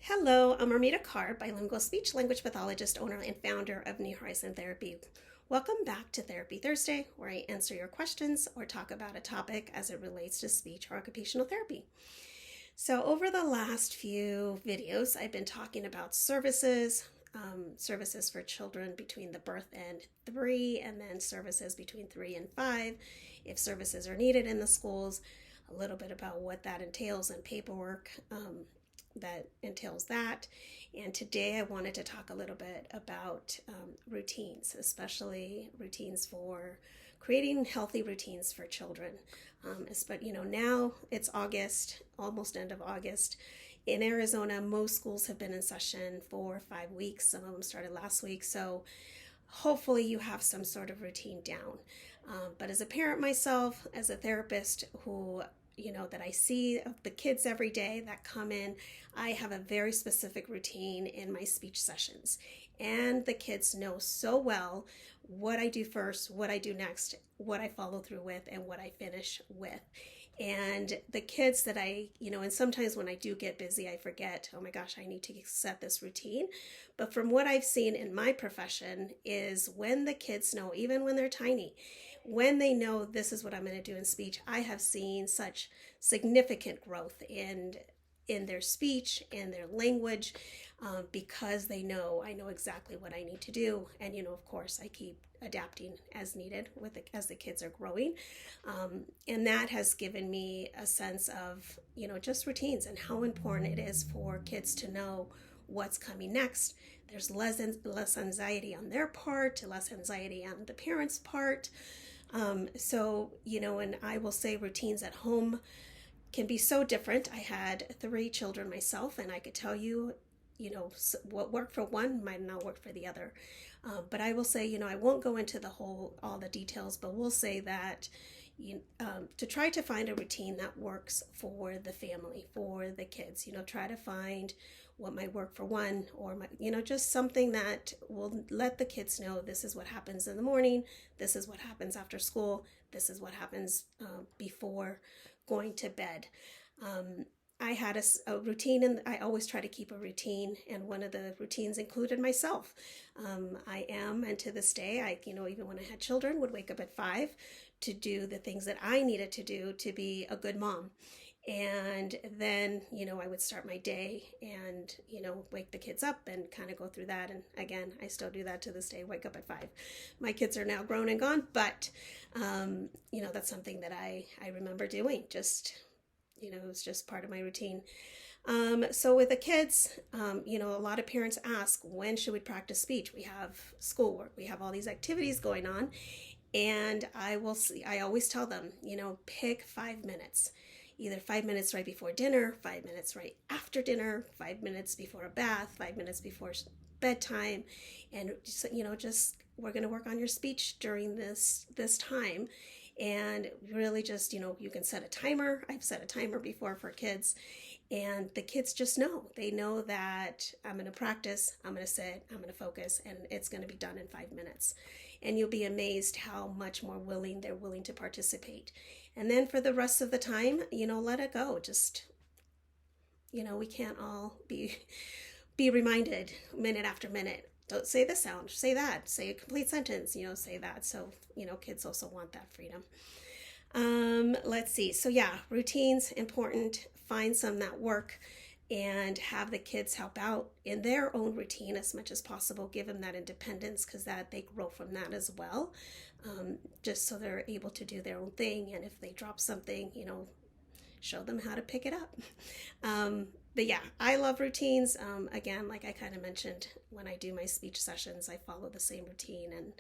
Hello, I'm Armida Carr, bilingual speech language pathologist, owner, and founder of New Horizon Therapy. Welcome back to Therapy Thursday, where I answer your questions or talk about a topic as it relates to speech or occupational therapy. So, over the last few videos, I've been talking about services for children between the birth and 3, and then services between 3 and 5, if services are needed in the schools, a little bit about what that entails and paperwork that entails that. And today I wanted to talk a little bit about routines, especially routines for creating healthy routines for children. But now it's August, almost end of August. In Arizona, most schools have been in session for 5 weeks. Some of them started last week. So hopefully you have some sort of routine down. But as a parent myself, as a therapist who that I see of the kids every day that come in, I have a very specific routine in my speech sessions. And the kids know so well what I do first, what I do next, what I follow through with, and what I finish with. And the kids that and sometimes when I do get busy, I forget, oh my gosh, I need to set this routine. But from what I've seen in my profession is when the kids know, even when they're tiny, when they know this is what I'm going to do in speech, I have seen such significant growth in their speech and their language because I know exactly what I need to do. And of course, I keep adapting as needed as the kids are growing, and that has given me a sense of just routines and how important it is for kids to know what's coming next. There's less anxiety on their part, less anxiety on the parents' part. And I will say routines at home can be so different. I had 3 children myself, and I could tell you, what worked for one might not work for the other. But I will say, I won't go into all the details, but we'll say that to try to find a routine that works for the family, for the kids, try to find what might work for one, or just something that will let the kids know this is what happens in the morning, this is what happens after school, this is what happens before going to bed. I had a routine, and I always try to keep a routine, and one of the routines included myself. And to this day, even when I had children, would wake up at 5 to do the things that I needed to do to be a good mom. And then, I would start my day and, wake the kids up and kind of go through that. And again, I still do that to this day, wake up at 5. My kids are now grown and gone, but, that's something that I remember doing. It was just part of my routine. So with the kids, a lot of parents ask, when should we practice speech? We have schoolwork, we have all these activities going on. And I always tell them, pick 5 minutes. Either 5 minutes right before dinner, 5 minutes right after dinner, 5 minutes before a bath, 5 minutes before bedtime. And just we're going to work on your speech during this time. And really just, you can set a timer. I've set a timer before for kids. And the kids just know. They know that I'm going to practice, I'm going to sit, I'm going to focus, and it's going to be done in 5 minutes. And you'll be amazed how much more they're willing to participate. And then for the rest of the time, let it go. Just, we can't all be reminded minute after minute. Don't say the sound, say that, say a complete sentence, say that. So, kids also want that freedom. Let's see. So yeah, routines, important. Find some that work and have the kids help out in their own routine as much as possible. Give them that independence because that they grow from that as well. Just so they're able to do their own thing. And if they drop something, show them how to pick it up. But yeah, I love routines. Again, like I kind of mentioned, when I do my speech sessions, I follow the same routine and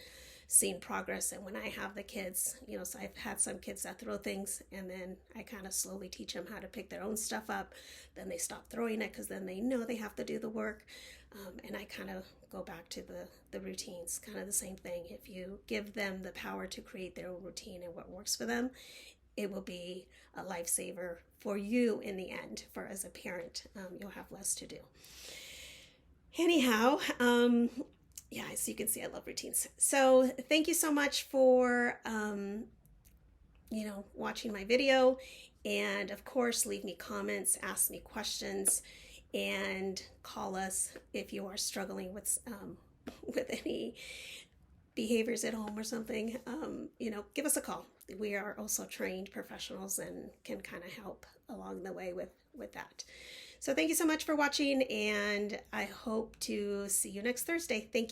seen progress. And when I have the kids, so I've had some kids that throw things, and then I kind of slowly teach them how to pick their own stuff up. Then they stop throwing it because then they know they have to do the work. And I kind of go back to the routines, kind of the same thing. If you give them the power to create their own routine and what works for them, it will be a lifesaver for you in the end. For as a parent, you'll have less to do. Anyhow, yeah, as you can see, I love routines. So thank you so much for, watching my video. And of course, leave me comments, ask me questions. and call us if you are struggling with any behaviors at home or something. Give us a call. We are also trained professionals and can kind of help along the way with that. So thank you so much for watching, and I hope to see you next Thursday. Thank you.